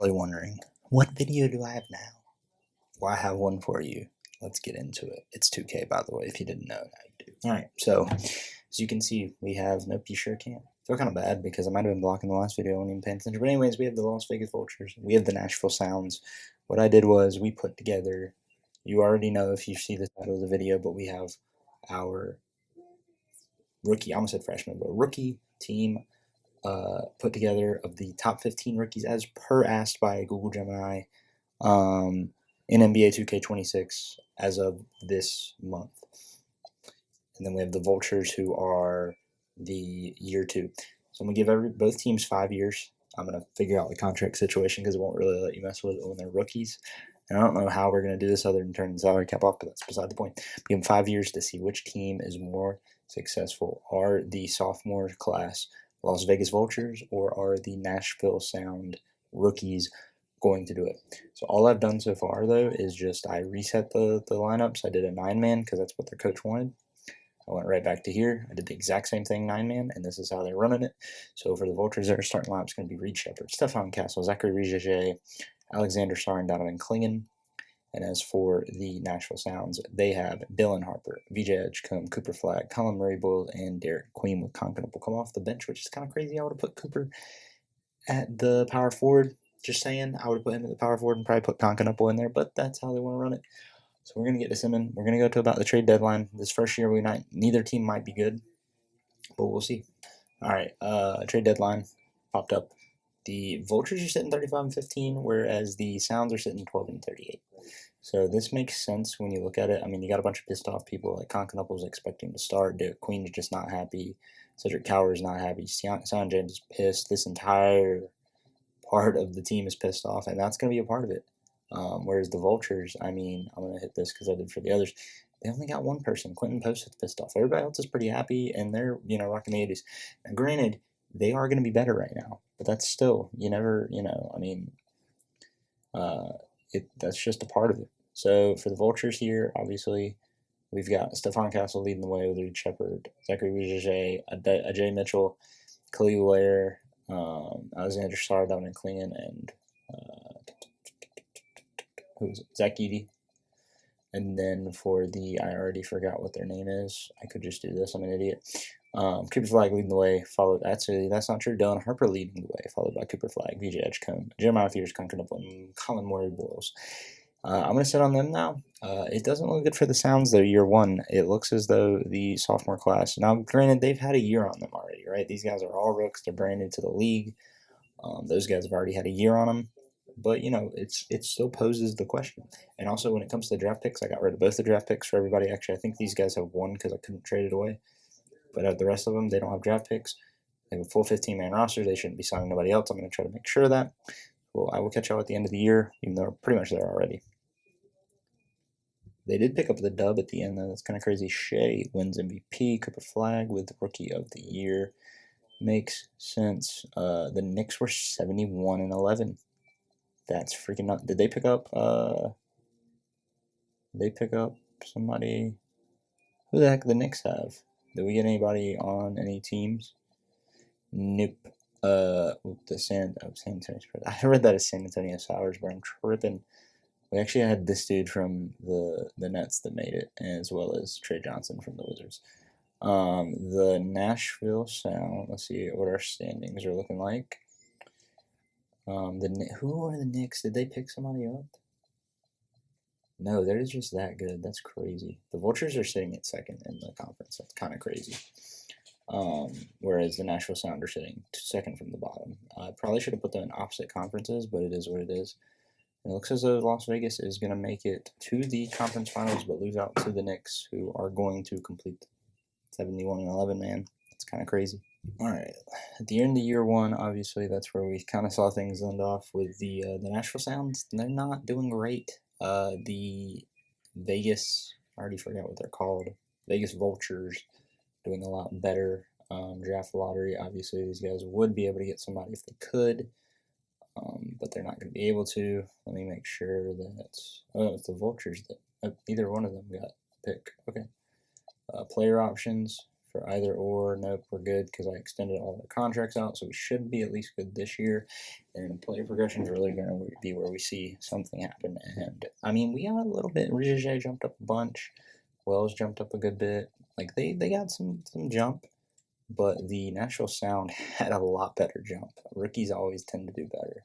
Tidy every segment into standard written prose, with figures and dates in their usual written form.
Probably wondering, what video do I have now? Well, I have one for you. Let's get into it. It's 2K, by the way, if you didn't know, now you do. Alright, so, as you can see, we have no P-Shirt Camp. I feel kind of bad because I might have been blocking the last video, I wasn't even paying attention. But anyways, we have the Las Vegas Vultures. We have the Nashville Sounds. What I did was, we put together, you already know if you see the title of the video, but we have our rookie, I almost said freshman, but rookie team put together of the top 15 rookies as per asked by Google Gemini in NBA 2K26 as of this month. And then we have the Vultures, who are the year 2. So I'm going to give both teams 5 years. I'm going to figure out the contract situation because it won't really let you mess with it when they're rookies. And I don't know how we're going to do this other than turn the salary cap off, but that's beside the point. Give them 5 years to see which team is more successful. Are the sophomore class Las Vegas Vultures, or are the Nashville Sound rookies going to do it? So all I've done so far, though, is just I reset the lineups. I did a 9-man because that's what their coach wanted. I went right back to here. I did the exact same thing, 9-man, and this is how they're running it. So for the Vultures, their starting lineup is going to be Reed Shepard, Stefan Castle, Zachary Rijage, Alexander Sarr, and Donovan Clingan. And as for the Nashville Sounds, they have Dylan Harper, VJ Edgecombe, Cooper Flagg, Colin Murray Boyle, and Derek Queen with Conklin will come off the bench, which is kind of crazy. I would have put Cooper at the power forward. Just saying, I would have put him at the power forward and probably put Conklin in there, but that's how they want to run it. So we're going to get this in. We're going to go to about the trade deadline. This first year, neither team might be good, but we'll see. All right, trade deadline popped up. The Vultures are sitting 35-15, whereas the Sounds are sitting 12-38. So this makes sense when you look at it. I mean, you got a bunch of pissed off people. Like Conklin expecting to start. Derek Queen is just not happy. Cedric Cowher is not happy. Sion James is pissed. This entire part of the team is pissed off, and that's going to be a part of it. Whereas the Vultures, I mean, I'm going to hit this because I did for the others. They only got one person. Quentin Post is pissed off. Everybody else is pretty happy, and they're, rocking the 80s. Now, granted, they are going to be better right now, but that's still, you never, I mean, that's just a part of it. So for the Vultures here, obviously, we've got Stefan Castle leading the way with Reed Shepard, Zachary Rijage, Ajay Mitchell, Khalil Ware, Alexander Sarr, Donovan Clingan, and who's Zach Edey. And then for I already forgot what their name is. I could just do this. I'm an idiot. Cooper Flagg leading the way, followed. Actually, that's not true. Dylan Harper leading the way, followed by Cooper Flagg, VJ Edgecombe, Jeremiah Fears, Conklin, and Colin Murray Boyles. I'm going to sit on them now. It doesn't look good for the Sounds, though, year 1. It looks as though the sophomore class, now, granted, they've had a year on them already, right? These guys are all rooks. They're brand new to the league. Those guys have already had a year on them. But, it still poses the question. And also, when it comes to the draft picks, I got rid of both the draft picks for everybody. Actually, I think these guys have one because I couldn't trade it away. But the rest of them, they don't have draft picks. They have a full 15-man roster. They shouldn't be signing nobody else. I'm going to try to make sure of that. Well, I will catch y'all at the end of the year, even though they're pretty much there already. They did pick up the dub at the end, though. That's kind of crazy. Shea wins MVP. Cooper Flagg with Rookie of the Year. Makes sense. The Knicks were 71-11. That's freaking nuts. Did they pick up somebody? Who the heck did the Knicks have? Did we get anybody on any teams? Nope. The San Antonio Spurs. I read that as San Antonio Sours, but I'm tripping. We actually had this dude from the Nets that made it, as well as Trey Johnson from the Wizards. The Nashville Sound. Let's see what our standings are looking like. Who are the Knicks? Did they pick somebody up? No, they're just that good. That's crazy. The Vultures are sitting at second in the conference. That's kind of crazy. Whereas the Nashville Sound are sitting second from the bottom. I probably should have put them in opposite conferences, but it is what it is. It looks as though Las Vegas is going to make it to the conference finals, but lose out to the Knicks, who are going to complete 71-11, man. It's kind of crazy. All right. At the end of year 1, obviously, that's where we kind of saw things end off with the Nashville Sounds. They're not doing great. The Vegas, I already forgot what they're called, Vegas Vultures, doing a lot better. Draft lottery, obviously, these guys would be able to get somebody if they could. But they're not going to be able to. Let me make sure that it's the Vultures that either one of them got a pick. Okay. Player options for either or. Nope, we're good because I extended all the contracts out, so we should be at least good this year. And player progression is really going to be where we see something happen. And I mean, we got a little bit. Rijaj jumped up a bunch. Wells jumped up a good bit. Like they got some jump, but the Nashville Sound had a lot better jump. Rookies always tend to do better.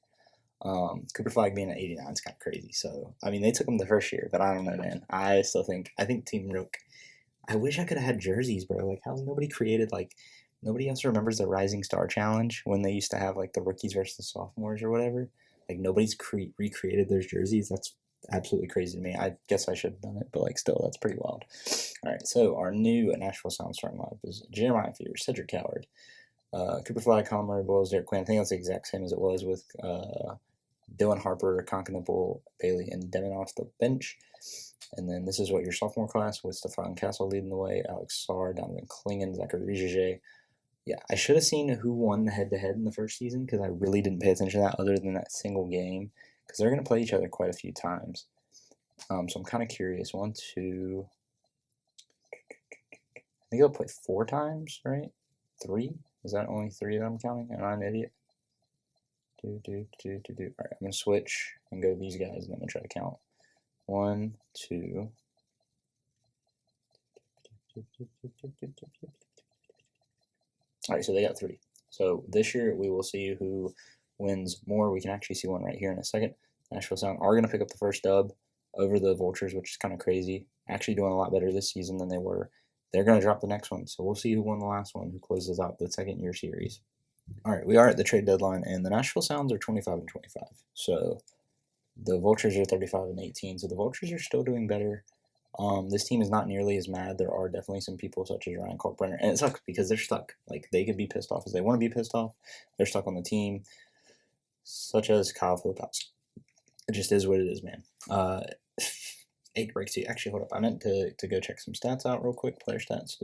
Cooper Flag being at 89 is kind of crazy. So I mean, they took him the first year, but I don't know, man. I think Team Rook. I wish I could have had jerseys, bro. Like, how's nobody created nobody else remembers the Rising Star Challenge when they used to have like the rookies versus the sophomores or whatever. Like nobody's recreated those jerseys. That's absolutely crazy to me. I guess I should have done it, but like still, that's pretty wild. All right, so our new Nashville Sound starting lineup is Jeremiah Fear, Cedric Coward, Cooper Flag, Colin Murray, Boyles, Derek Quinn. I think that's the exact same as it was with Dylan Harper, Conkinipple, Bailey, and Devin off the bench. And then this is what your sophomore class with Stefan Castle leading the way, Alex Sarr, Donovan Klingen, Zachary Rijaj. Yeah, I should have seen who won the head-to-head in the first season because I really didn't pay attention to that other than that single game because they're going to play each other quite a few times. So I'm kind of curious. 1, 2, I think they'll play 4 times, right? 3? Is that only 3 that I'm counting? Am I an idiot? All right, I'm going to switch and go to these guys, and then I'm going to try to count. 1, 2. All right, so they got 3. So this year we will see who wins more. We can actually see one right here in a second. Nashville Sound are going to pick up the first dub over the Vultures, which is kind of crazy. Actually doing a lot better this season than they were. They're going to drop the next one, so we'll see who won the last one, who closes out the second-year series. All right, we are at the trade deadline, and the Nashville Sounds are 25-25. So the Vultures are 35-18. So the Vultures are still doing better. This team is not nearly as mad. There are definitely some people such as Ryan Kalkbrenner, and it sucks because they're stuck. Like they could be pissed off as they want to be pissed off. They're stuck on the team, such as Kyle Filipowski. It just is what it is, man. 8 breaks. Actually, hold up. I meant to go check some stats out real quick. Player stats.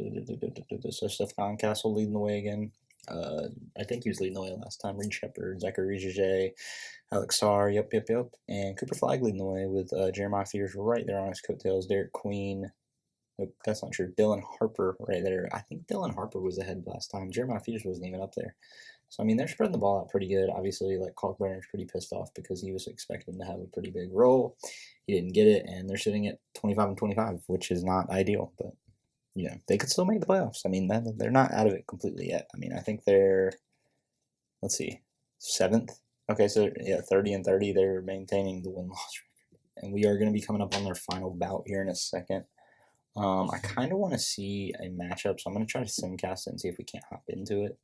So Stefan Castle leading the way again. I think he was leading the way last time. Reed Shepard, Zachary Rijaj, Alex Sarr, yep. And Cooper Flag leading the way with Jeremiah Fears right there on his coattails. Derek Queen. Nope, that's not true. Dylan Harper right there. I think Dylan Harper was ahead last time. Jeremiah Fears wasn't even up there. So, I mean, they're spreading the ball out pretty good. Obviously, like, Kalkbrenner's pretty pissed off because he was expecting to have a pretty big role. He didn't get it, and they're sitting at 25-25, which is not ideal, but, you know, they could still make the playoffs. I mean, they're not out of it completely yet. I mean, I think they're, let's see, 7th. Okay, so, yeah, 30-30. They're maintaining the win-loss record. And we are going to be coming up on their final bout here in a second. I kind of want to see a matchup, so I'm going to try to simcast it and see if we can't hop into it.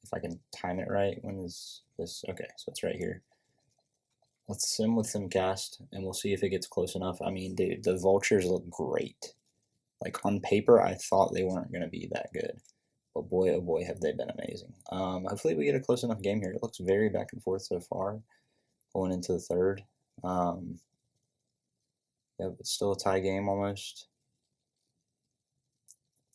If I can time it right. When is this? Okay, so it's right here. Let's sim with simcast, and we'll see if it gets close enough. I mean, dude, the Vultures look great. Like, on paper, I thought they weren't going to be that good. But boy, oh boy, have they been amazing. Hopefully we get a close enough game here. It looks very back and forth so far, going into the third. Yep, it's still a tie game almost.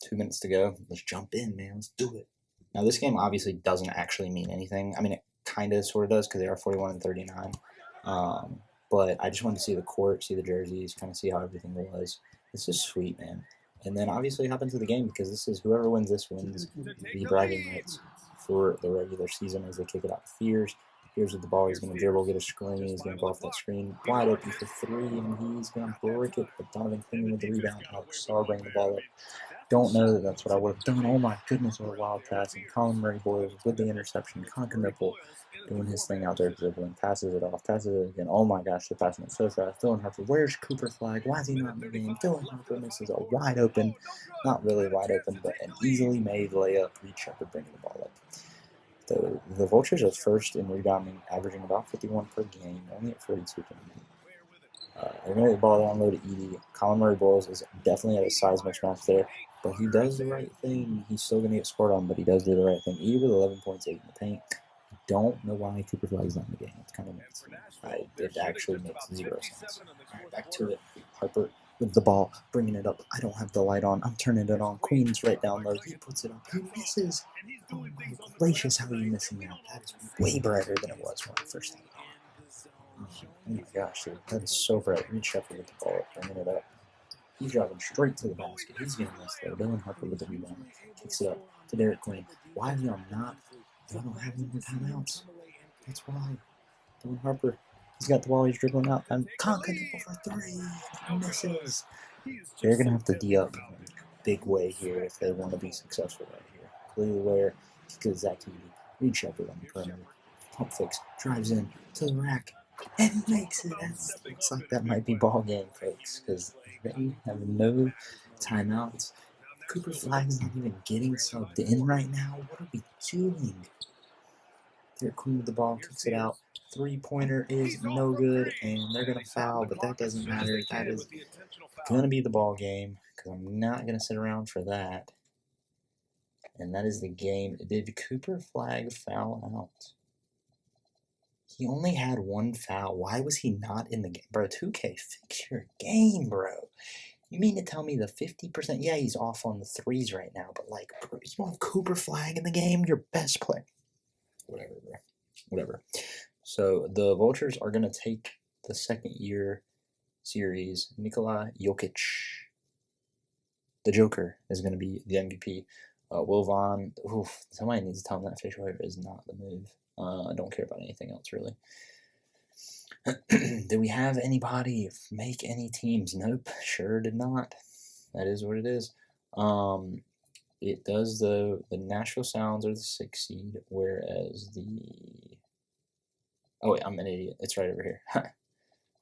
2 minutes to go. Let's jump in, man. Let's do it. Now, this game obviously doesn't actually mean anything. I mean, it kind of sort of does because they are 41-39. But I just wanted to see the court, see the jerseys, kind of see how everything was. This is sweet, man. And then obviously hop into the game because this is whoever wins this wins the bragging rights for the regular season as they kick it out to Fears. Fears with the ball. He's going to dribble, get a screen. He's going to go off that screen. Wide open for 3, and he's going to break it. But Donovan Klingen with the rebound. Alex Sarr bringing the ball up. Don't know that that's what I would have done. Oh my goodness, what a wild pass. And Colin Murray Boyles with the interception. Conkinipple doing his thing out there, dribbling, passes it off, passes it again. Oh my gosh, they're passing it so fast. Dylan Harper, where's Cooper Flag? Why is he not in the game? Dylan Harper misses a wide open, not really wide open, but an easily made layup. Reed Shepard bringing the ball up. The Vultures are first in rebounding, averaging about 51 per game, only at 42 per game. They're going to get the ball down low to Edie. Colin Murray Boyles is definitely at a size mismatch there, but he does the right thing. He's still going to get scored on, but he does do the right thing. Edie with 11 points, 8 in the paint. I don't know why Cooper Flag's not in the game. It's kind of nuts. It actually makes 0 sense. All right, back to it. Harper with the ball, bringing it up. I don't have the light on. I'm turning it on. Queen's right down low. He puts it up. He misses. Oh my gracious, how are you missing that? That is way brighter than it was when I first had it on. Oh my gosh, dude, that is so bright. Reed Shepard with the ball, bringing it up. He's driving straight to the basket. He's going to miss there. Dylan Harper with the rebound. Kicks it up to Derek Queen. Why are y'all not? Y'all don't have any more timeouts. That's why. Dylan Harper. He's got the ball. He's dribbling out. And Conklin for three. And he misses. They're going to have to D up in a big way here if they want to be successful right here. Clearly where because Zach Edey. Reed Shepard on the perimeter. Pump fix. Drives in to the rack. And makes it. Looks like that might be ball game, folks, because they have no timeouts. Cooper Flag's not even getting subbed in right now. What are we doing? Derek Queen with the ball, kicks it out. Three-pointer is no good, and they're going to foul, but that doesn't matter. That is going to be the ball game, because I'm not going to sit around for that. And that is the game. Did Cooper Flag foul out? He only had one foul. Why was he not in the game? Bro, 2K, fix your game, bro. You mean to tell me the 50%? Yeah, he's off on the threes right now, but like, bro, you want Cooper Flag in the game? Your best player. Whatever, bro. Whatever. So the Vultures are going to take the second-year series. Nikola Jokic, the Joker, is going to be the MVP. Will Vaughn, somebody needs to tell him that fish waiver is not the move. I don't care about anything else, really. Did we have anybody make any teams? Nope, sure did not. That is what it is. It does, though. The Nashville Sounds are the 6th seed, whereas the... Oh, wait, I'm an idiot. It's right over here. All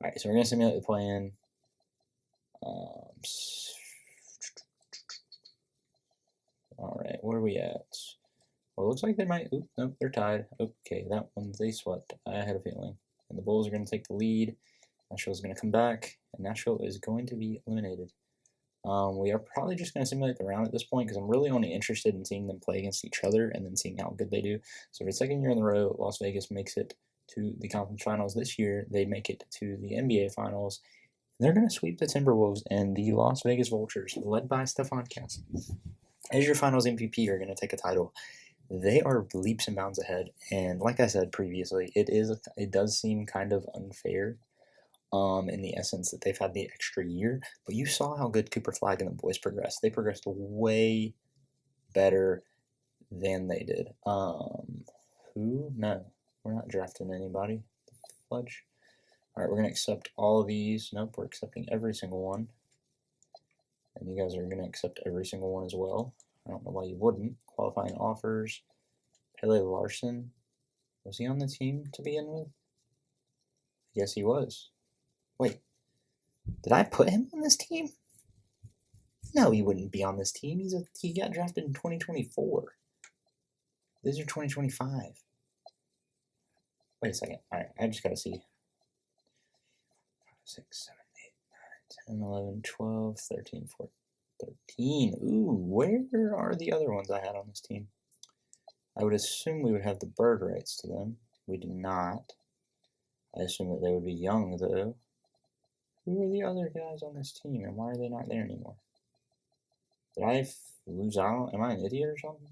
right, so we're going to simulate the play-in. All right, where are we at? Well, it looks like they might... Oop, nope, they're tied. Okay, that one, they swept. I had a feeling. And the Bulls are going to take the lead. Nashville's going to come back, and Nashville is going to be eliminated. We are probably just going to simulate the round at this point because I'm really only interested in seeing them play against each other and then seeing how good they do. So for the second year in a row, Las Vegas makes it to the conference finals. This year, they make it to the NBA finals. They're going to sweep the Timberwolves, and the Las Vegas Vultures, led by Stephon Castle, as your finals MVP, are going to take a title. They are leaps and bounds ahead, and like I said previously, it does seem kind of unfair in the essence that they've had the extra year, but you saw how good Cooper Flag and the boys progressed. They progressed way better than they did. Who? No, we're not drafting anybody. Fudge. All right, we're going to accept all of these. Nope, we're accepting every single one. And you guys are going to accept every single one as well. I don't know why you wouldn't. Qualifying offers. Pele Larson. Was he on the team to begin with? Yes, he was. Wait. Did I put him on this team? No, he wouldn't be on this team. He got drafted in 2024. These are 2025. Wait a second. All right, I just got to see. 6, 7, 8, 9, 10, 11, 12, 13, 14, 13. Ooh, where are the other ones I had on this team? I would assume we would have the bird rights to them. We do not. I assume that they would be young, though. Who are the other guys on this team, and why are they not there anymore? Did I lose out? Am I an idiot or something?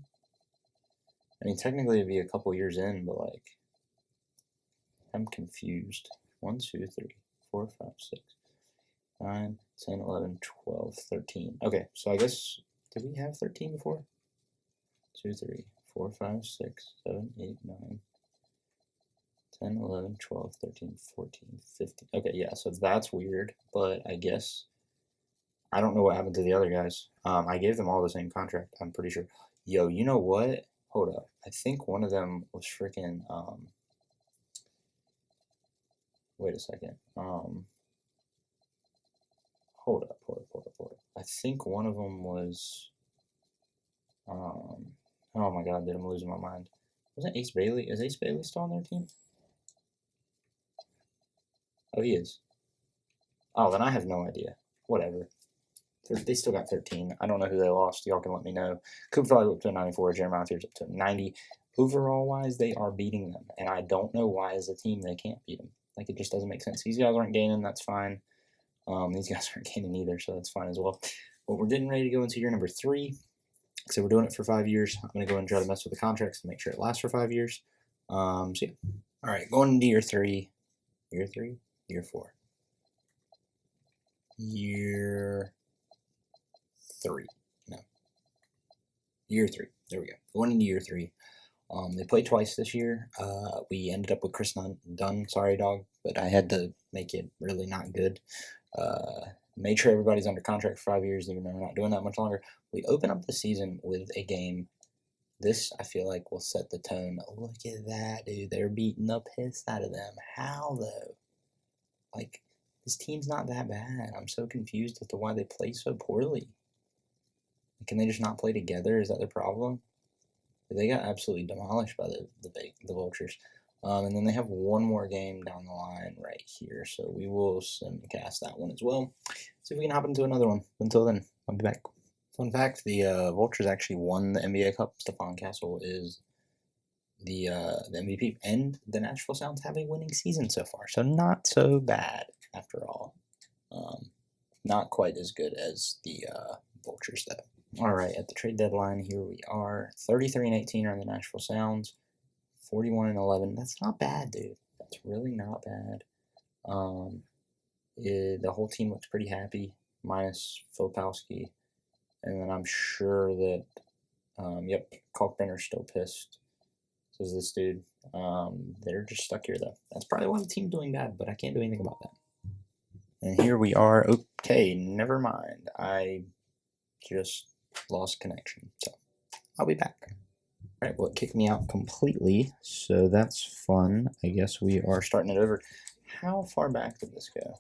I mean, technically it'd be a couple years in, but like, I'm confused. 1, 2, 3, 4, 5, 6, 9, 10, 11, 12, 13. Okay, so I guess, did we have 13 before? 2, 3, 4, 5, 6, 7, 8, 9, 10, 11, 12, 13, 14, 15. Okay, yeah, so that's weird, but I guess I don't know what happened to the other guys. I gave them all the same contract, I'm pretty sure. Yo, you know what? Hold up. I think one of them was freaking, wait a second. Hold up. I think one of them was, oh my god, dude, I'm losing my mind. Wasn't Ace Bailey? Is Ace Bailey still on their team? Oh, he is. Oh, then I have no idea. Whatever. They still got 13. I don't know who they lost. Y'all can let me know. Cooper Flag up to 94. Jeremiah Fears up to 90. Overall-wise, they are beating them. And I don't know why, as a team, they can't beat them. Like, it just doesn't make sense. These guys aren't gaining. That's fine. These guys aren't gaining either, so that's fine as well. But we're getting ready to go into year number 3. So we're doing it for 5 years. I'm going to go and try to mess with the contracts to make sure it lasts for 5 years. So, yeah. All right, going into year 3. Year 3? Year 4. Year 3. No. Year 3. There we go. Going into year 3. They played twice this year. We ended up with Chris Dunn. Sorry, dog, but I had to make it really not good. Made sure everybody's under contract for 5 years, even though we're not doing that much longer. We open up the season with a game. This, I feel like, will set the tone. Look at that, dude. They're beating the piss out of them. How, though? Like, this team's not that bad. I'm so confused as to why they play so poorly. Can they just not play together? Is that their problem? They got absolutely demolished by the Vultures. And then they have one more game down the line right here. So we will simcast that one as well. See if we can hop into another one. Until then, I'll be back. Fun fact, the Vultures actually won the NBA Cup. Stephon Castle is the MVP. And the Nashville Sounds have a winning season so far. So not so bad after all. Not quite as good as the Vultures, though. All right, at the trade deadline, here we are. 33-18 are the Nashville Sounds. 41-11. That's not bad, dude. That's really not bad. The whole team looks pretty happy, minus Filipowski. And then I'm sure that, yep, Kalkbrenner's still pissed. Says this dude. They're just stuck here, though. That's probably why the team's doing bad, but I can't do anything about that. And here we are. Okay, never mind. I just lost connection, so I'll be back. Alright, well, it kicked me out completely, so that's fun. I guess we are starting it over. How far back did this go?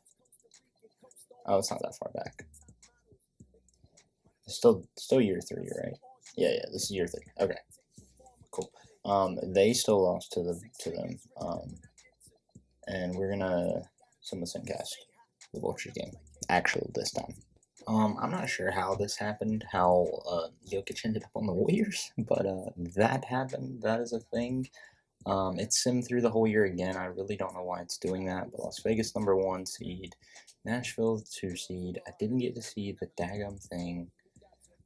Oh, it's not that far back. It's still year 3, right? Yeah, this is year 3. Okay, cool. They still lost to them. And we're gonna send the simcast the Vultures game. Actually, this time. I'm not sure how this happened, how Jokic ended up on the Warriors, but that happened. That is a thing. It's simmed through the whole year again. I really don't know why it's doing that, but Las Vegas #1 seed, Nashville 2 seed. I didn't get to see the daggum thing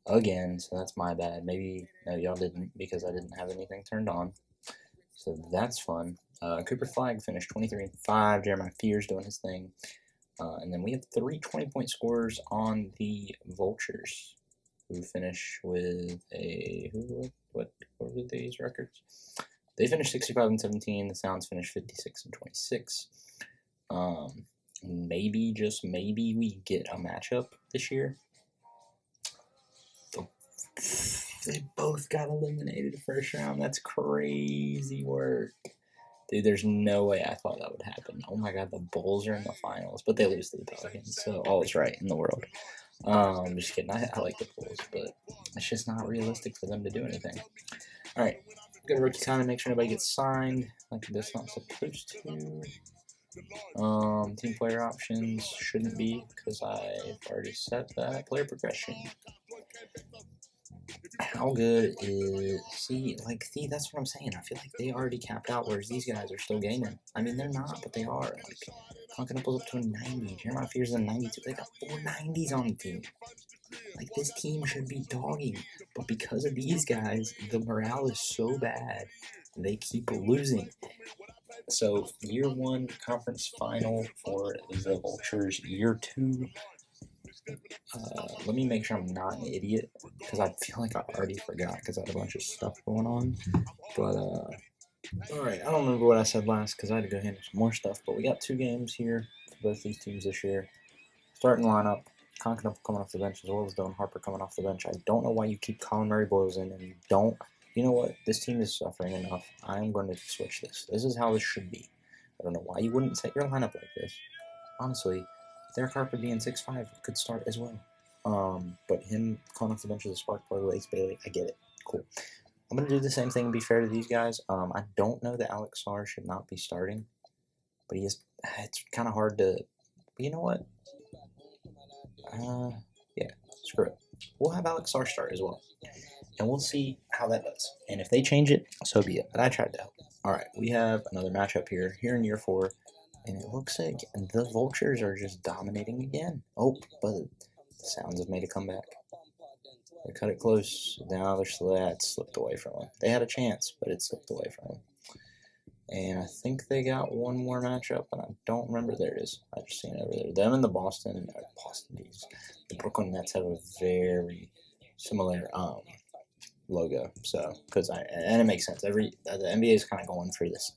again, so that's my bad. Maybe no, y'all didn't because I didn't have anything turned on. So that's fun. Cooper Flagg finished 23-5. Jeremiah Fears doing his thing. And then we have 3 20-point scorers on the Vultures, who finish with a what were these records? They finished 65-17. The Sounds finished 56-26. Maybe just maybe we get a matchup this year. They both got eliminated first round. That's crazy work. Dude, there's no way I thought that would happen. Oh my god, the Bulls are in the finals, but they lose to the Pelicans, so all is right in the world. I'm just kidding. I like the Bulls, but it's just not realistic for them to do anything. All right, go to rookie time and make sure nobody gets signed like that's not supposed to. Team player options shouldn't be because I've already set that. Player progression. How good is see that's what I'm saying. I feel like they already capped out, whereas these guys are still gaining. I mean, they're not, but they are. Like Constantinople up to a 90. Jeremiah Fears is a 92. They got 4 90s on the team. Like this team should be dogging, but because of these guys, the morale is so bad. They keep losing. So year 1 conference final for the Vultures. Year 2. Let me make sure I'm not an idiot, because I feel like I already forgot because I had a bunch of stuff going on. But, alright, I don't remember what I said last because I had to go handle some more stuff. But we got 2 games here for both these teams this year. Starting lineup, Conklin coming off the bench as well as Dylan Harper coming off the bench. I don't know why you keep Colin Murray Boyles in and you don't. You know what? This team is suffering enough. I am going to switch this. This is how this should be. I don't know why you wouldn't set your lineup like this. Honestly, Derek Harper being 6'5" could start as well. But him coming off the bench as a spark plug with Ace Bailey, I get it. Cool. I'm going to do the same thing and be fair to these guys. I don't know that Alex Sarr should not be starting, but he is. It's kind of hard to. But you know what? Yeah, screw it. We'll have Alex Sarr start as well, and we'll see how that does. And if they change it, so be it. But I tried to help. All right, we have another matchup here in year 4. And it looks like the Vultures are just dominating again. Oh, but the Sounds have made a comeback. They cut it close. Now that slipped away from them. They had a chance, but it slipped away from them. And I think they got one more matchup, and I don't remember. There it is. I just seen it over there. Them and the the Brooklyn Nets have a very similar logo. So, and it makes sense. The NBA is kind of going for this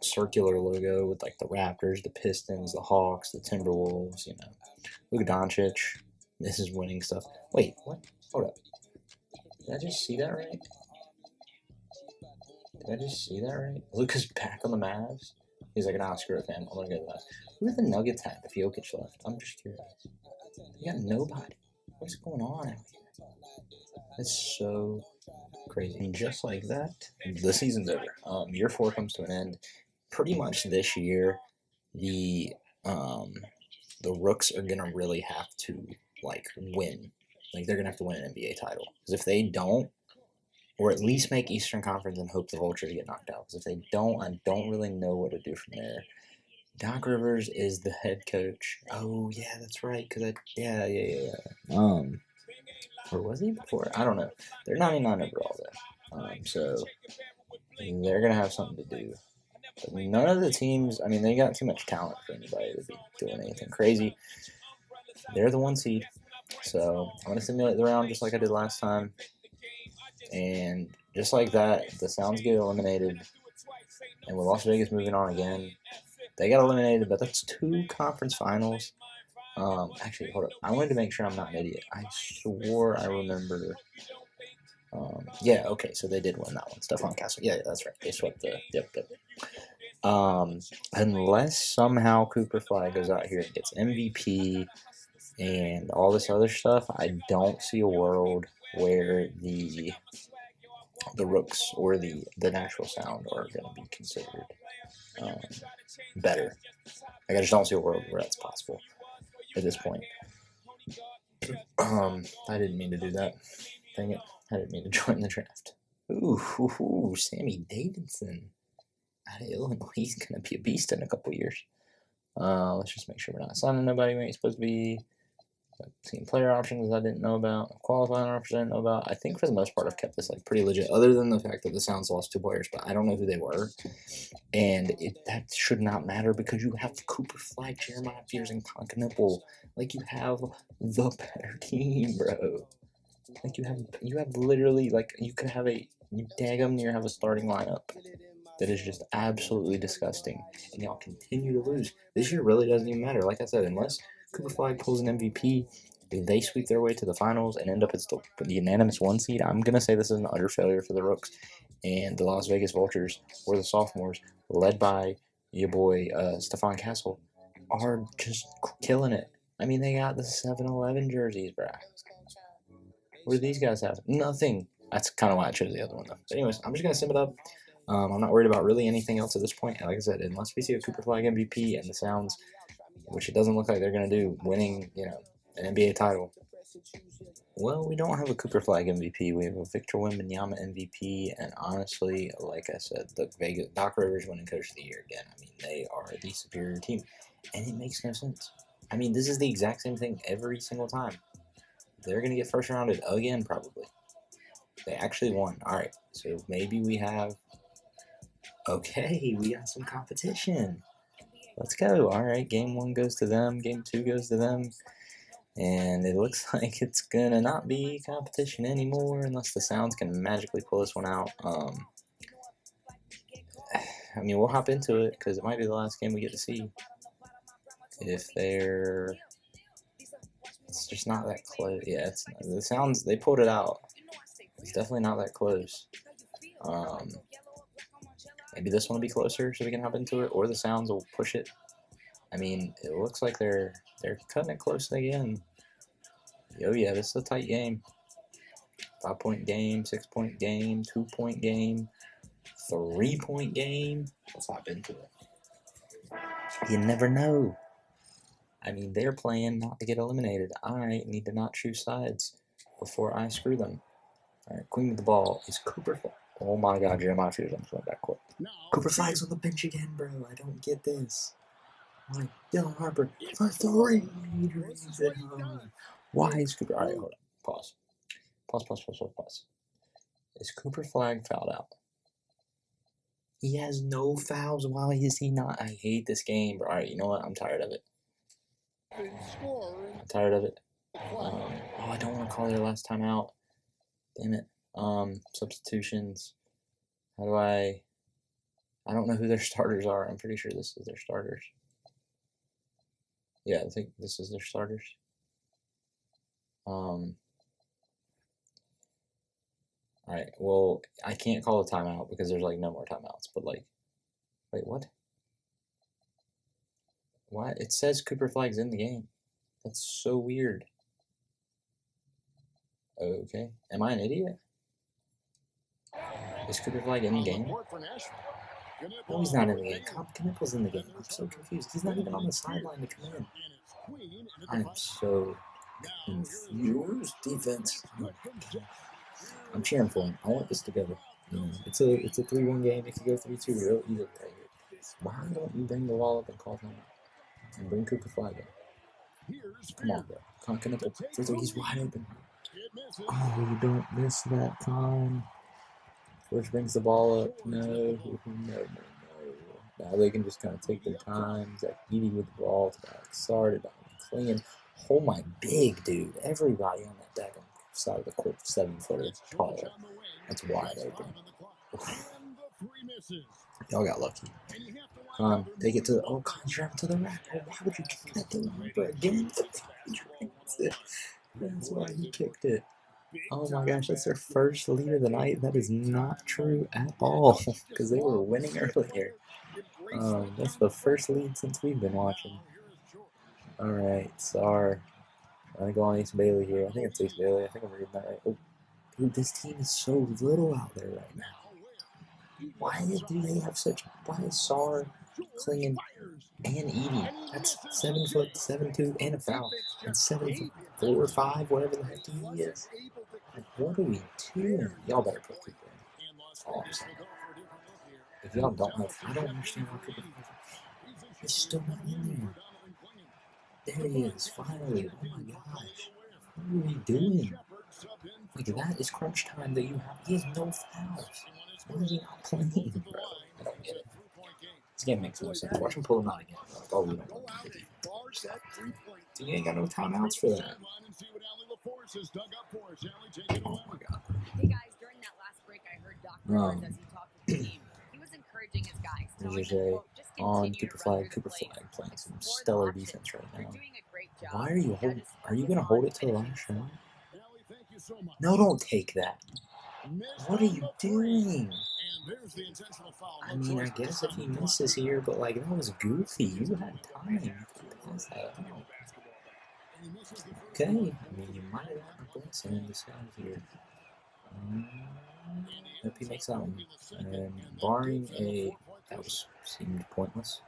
circular logo with like the Raptors, the Pistons, the Hawks, the Timberwolves. You know, Luka Doncic. This is winning stuff. Wait, what? Hold up. Did I just see that right? Did I just see that right? Luka's back on the Mavs. He's like, nah, screw it, fam. I'm gonna go to that. Who do the Nuggets have if Jokic left? I'm just curious. You got nobody. What's going on out here? That's so crazy. And just like that, the season's over. Year 4 comes to an end. Pretty much this year, the Rooks are gonna really have to like win. Like they're gonna have to win an NBA title. Because if they don't, or at least make Eastern Conference and hope the Vultures get knocked out. Because if they don't, I don't really know what to do from there. Doc Rivers is the head coach. Oh yeah, that's right. Yeah. Or was he before? I don't know. They're 99 overall though. So they're gonna have something to do. But none of the teams. I mean, they got too much talent for anybody to be doing anything crazy. They're the 1 seed. So I'm gonna simulate the round just like I did last time. And just like that, the Sounds get eliminated. And with Las Vegas moving on again, they got eliminated, but that's 2 conference finals. Actually, hold up. I wanted to make sure I'm not an idiot. I swore I remember. Yeah, okay, so they did win that one. Stephon Castle. Yeah, that's right. They swept the. Yep. Unless somehow Cooper Flag goes out here and gets MVP and all this other stuff, I don't see a world where the Rooks or the Natural Sound are going to be considered better. Like, I just don't see a world where that's possible at this point. I didn't mean to do that. Dang it. I didn't mean to join the draft. Ooh, Sammy Davidson out of Illinois. He's going to be a beast in a couple years. Let's just make sure we're not signing nobody we ain't supposed to be. Team player options I didn't know about. Qualifying options I didn't know about. I think for the most part I've kept this like pretty legit, other than the fact that the Sounds lost 2 players, but I don't know who they were. And that should not matter because you have Cooper Flag, Jeremiah Fears, and Continental. Like, you have the better team, bro. Like, you have literally, like, you could have you daggum near have a starting lineup that is just absolutely disgusting, and y'all continue to lose. This year really doesn't even matter. Like I said, unless Cooper Flag pulls an MVP, if they sweep their way to the finals and end up as the unanimous 1 seed, I'm going to say this is an utter failure for the Rooks. And the Las Vegas Vultures, or the Sophmores, led by your boy Stephon Castle, are just killing it. I mean, they got the 7-Eleven jerseys, bruh. What do these guys have? Nothing. That's kind of why I chose the other one, though. But anyways, I'm just going to sim it up. I'm not worried about really anything else at this point. Like I said, unless we see a Cooper Flag MVP and the Sounds, which it doesn't look like they're going to do, winning, an NBA title. Well, we don't have a Cooper Flag MVP. We have a Victor Wembanyama MVP, and honestly, like I said, the Doc Rivers winning Coach of the Year again. I mean, they are the superior team, and it makes no sense. I mean, this is the exact same thing every single time. They're going to get first rounded again, probably. They actually won. All right, so maybe we have. Okay, we got some competition. Let's go. All right, game 1 goes to them. Game 2 goes to them. And it looks like it's going to not be competition anymore unless the Sounds can magically pull this one out. I mean, we'll hop into it because it might be the last game we get to see. If they're... It's just not that close. Yeah, the Sounds, they pulled it out. It's definitely not that close. Maybe this one will be closer so we can hop into it, or the Sounds will push it. I mean, it looks like they're cutting it close again. Oh yeah, this is a tight game. 5-point game, 6-point game, 2-point game, 3-point game. Let's hop into it. You never know. I mean, they're playing not to get eliminated. I need to not choose sides before I screw them. All right, queen with the ball is Cooper Flag. Oh my God, Jeremiah Fears, I'm going back quick. Cooper Flag's on the bench again, bro. I don't get this. Why, Dylan Harper for 3. Why is Cooper? All right, hold on. Pause. Is Cooper Flag fouled out? He has no fouls. Why is he not? I hate this game. All right, you know what? I'm tired of it. I'm tired of it. Oh, I don't want to call their last time out. Damn it. Substitutions. How do I don't know who their starters are. I'm pretty sure this is their starters. Yeah, I think this is their starters. Alright, well, I can't call a timeout because there's like no more timeouts, but like, wait, what? Why? It says Cooper Flag's in the game. That's so weird. Okay. Am I an idiot? Is Cooper Flag in the game? No, he's not in the game. Knipple's in the game. I'm so confused. He's not even on the sideline to come in. I'm so confused. Defense. Oh, I'm cheering for him. I want this to go. You know, it's a 3-1 game. It could go 3-2 real easily right here. Why don't you bring the ball up and call him out? And bring Cooper Flag in. Come on, bro. Kniple. He's wide open. Oh, you don't miss that time. Which brings the ball up. No. Now they can just kind of take their time. Zach Edey with the ball to back. Sorry about clean. Oh my big dude. Everybody on that daggone side of the court, 7-footer tall. That's wide open. Y'all got lucky. Take it to the drop to the rack. Why would you kick that thing over again? That's why he kicked it. Oh my gosh, that's their first lead of the night. That is not true at all because they were winning earlier. That's the first lead since we've been watching. Alright, Sar. I'm going to go on Ace Bailey here. I think it's Ace Bailey. I think I'm reading that right. Oh, dude, this team is so little out there right now. Why do they have such... Why is Sar, Klingon, and Edey? That's 7 foot, 7'2", and a foul. And 7'4" or 5", whatever the heck he is. Like, what are we doing? Y'all better put Cooper in. That's all I'm saying. If y'all don't know, I don't understand why Cooper is still not in there. There he is, finally. Oh my gosh. What are we doing? Like, that is crunch time that you have. He has no fouls. Why is he not playing, bro? I don't get it. This game makes no sense. Watch him pull him out again. Like, oh, we don't want to do that. You ain't got no timeouts for that. Oh my god. Hey guys, during that last break, I heard Doc Rivers as he talked with the team. He was encouraging his guys. There's on Cooper Flag playing some stellar defense right now. Why are you holding? Are you gonna hold it to the last shot? No, don't take that. What are you doing? I mean, I guess if he misses here, but like that was goofy. You had time to pass that out. Okay, I mean you might have gotten a blessing in disguise here. Hope he makes that one. And barring that seemed pointless.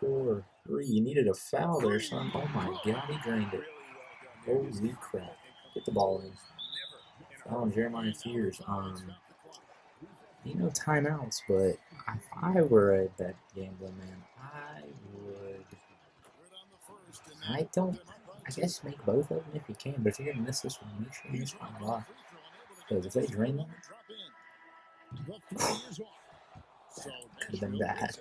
3-4. 3. You needed a foul there, son. Oh my god, he drained it. Holy crap. Get the ball in. Foul on Jeremiah Fears. Timeouts, but if I were a bet gambling man, I guess make both of them if you can, but if you're going to miss this one, make sure you miss one a lot. Because if they drain them, could have been bad.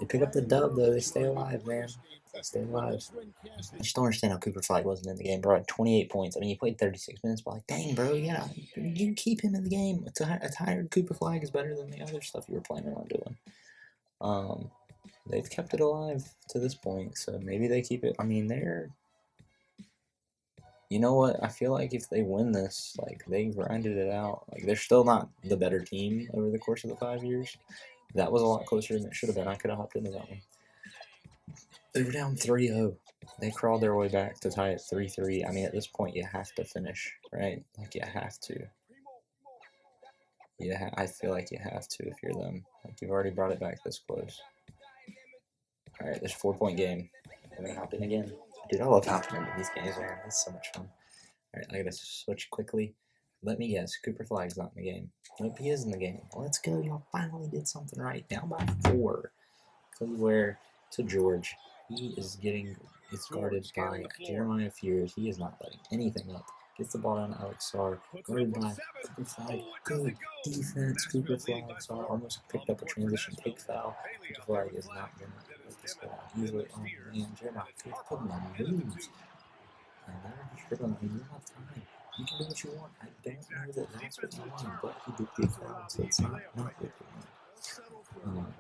They pick up the dub, though. They stay alive, man. They stay alive. I just don't understand how Cooper Flag wasn't in the game, bro. 28 points. I mean, he played 36 minutes, but like, dang, bro, you can keep him in the game. A tired Cooper Flag is better than the other stuff you were planning on doing. They've kept it alive to this point, so maybe they keep it. I mean, you know what? I feel like if they win this, like, they grinded it out. Like, they're still not the better team over the course of the 5 years. That was a lot closer than it should have been. I could have hopped into that one. They were down 3-0. They crawled their way back to tie it 3-3. I mean, at this point, you have to finish, right? Like, you have to. Yeah, I feel like you have to if you're them. Like, you've already brought it back this close. All right, there's a 4-point game. I'm going to hop in again. Dude, I love hopping into these games, man. It's so much fun. All right, I got to switch quickly. Let me guess. Cooper Flag's not in the game. Nope, he is in the game. Let's go. Y'all finally did something right. Down by 4. Clearware to George. He is guarded by Jeremiah Fears. He is not letting anything up. Gets the ball down to Alex Sarr. Guarded by Cooper Flag. Good defense. Cooper Flag. Sarr almost picked up a transition take foul. Cooper Flag is not going to let this go out easily. Oh man, Jeremiah Pierce putting on moves. And they're just dribbling. I mean, you don't have time. You can do what you want. I don't know that that's what you want, but he did get fouled, so it's not what you want.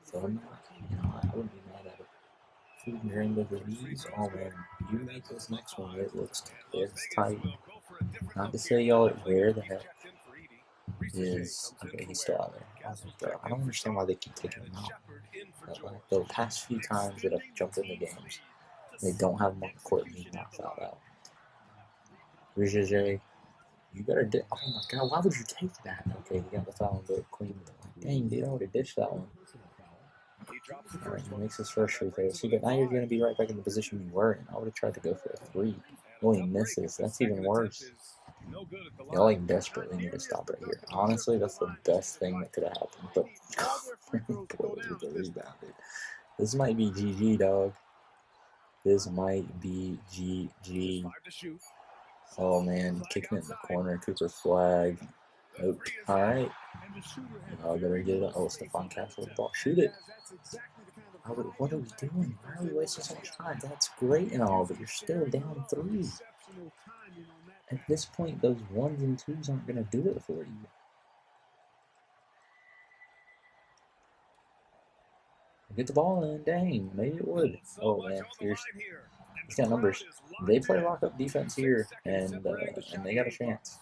So I'm not, I wouldn't be mad at it. Food and drain with these. Oh man, you make this next one. It's tight. Not to say y'all where the heck is. Okay, he's still out there. I don't understand why they keep taking him out. But like the past few times that I've jumped in the games, they don't have him on the court and he's not fouled out. Rijaj, you better. Oh my god, why would you take that? Okay, he got the foul, but clean. Dang, dude, I would have ditched that one. Alright, he makes his first free throw. See, but now you're going to be right back in the position you were in. I would have tried to go for a three. Well, he misses. That's even worse. Y'all like desperately need to stop right here. Honestly, that's the best thing that could have happened. But boys with the rebound, dude. This might be GG, dog. This might be GG. Oh man, kicking it in the corner. Cooper Flag. Nope. All right. I better get it. Oh, Stephon Castle with the ball. Shoot it. What are we doing? Why are we wasting so much time? That's great and all, but you're still down 3. At this point, those 1s and 2s aren't going to do it for you. Get the ball in. Dang, maybe it would. Oh, man. He's got numbers. They play lock-up defense here, and they got a chance.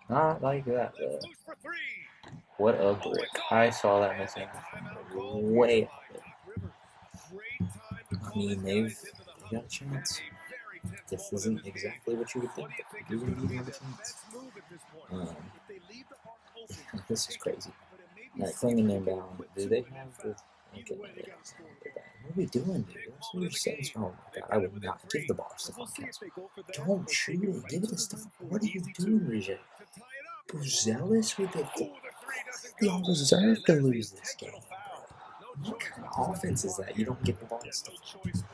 Not like that, though. What a brick. I saw that missing way up there. I mean, they got a chance. This isn't exactly what you would think. You would even have a chance. This is crazy. Alright, clinging them down. Do they have the... Okay, what are we doing, dude? What's your sense? Oh my god, I would not give the ball to Stephon Castle. Don't shoot it. Give it to Stephon. What are you doing, Rijaj? Zealous with it. Y'all deserve to lose this game. What kind of offense is that? You don't get the ball to Stephon.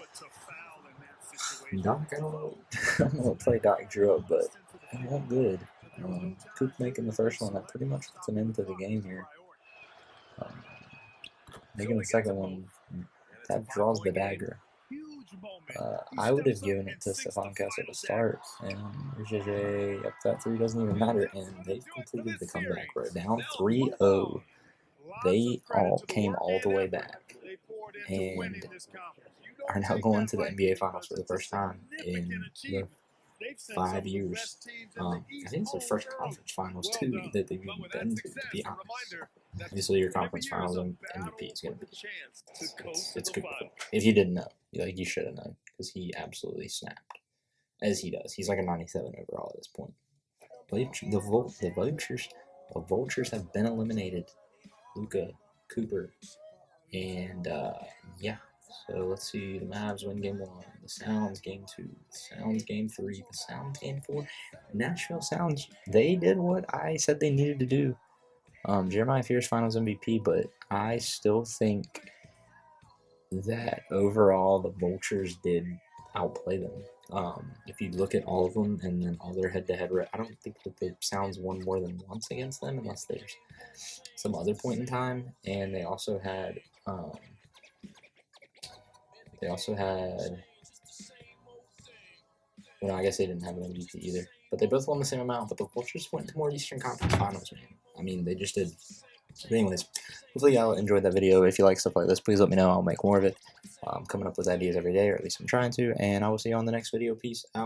Doc, I don't know what play Doc drew up, but it won't good. Coop making the first one, that pretty much puts an end to the game here. Making the second one, that draws the dagger. I would have given it to Stephon Castle to start, and Rijaj up that 3 doesn't even matter, and they've completed the comeback. We're down 3-0. They all came all the way back, and are now going to the NBA Finals for the first time in the 5 years. I think it's their first conference finals, too, that they've even been to be honest. Obviously, your conference finals MVP is going to be... It's good. If you didn't know, you should have known, because he absolutely snapped, as he does. He's like a 97 overall at this point. The Vultures have been eliminated. Luka, Cooper, and yeah. So let's see. The Mavs win game 1. The Sounds game 2. The Sounds game 3. The Sounds game 4. Nashville Sounds. They did what I said they needed to do. Jeremiah Pierce Finals MVP, but I still think that overall the Vultures did outplay them. If you look at all of them and then all their head-to-head, I don't think that the Sounds won more than once against them, unless there's some other point in time. And they also had well, I guess they didn't have an MVP either. But they both won the same amount, but the Vultures went to more Eastern Conference Finals, man. I mean, they just did. But anyways, hopefully y'all enjoyed that video. If you like stuff like this, please let me know. I'll make more of it. I'm coming up with ideas every day, or at least I'm trying to. And I will see you on the next video. Peace out.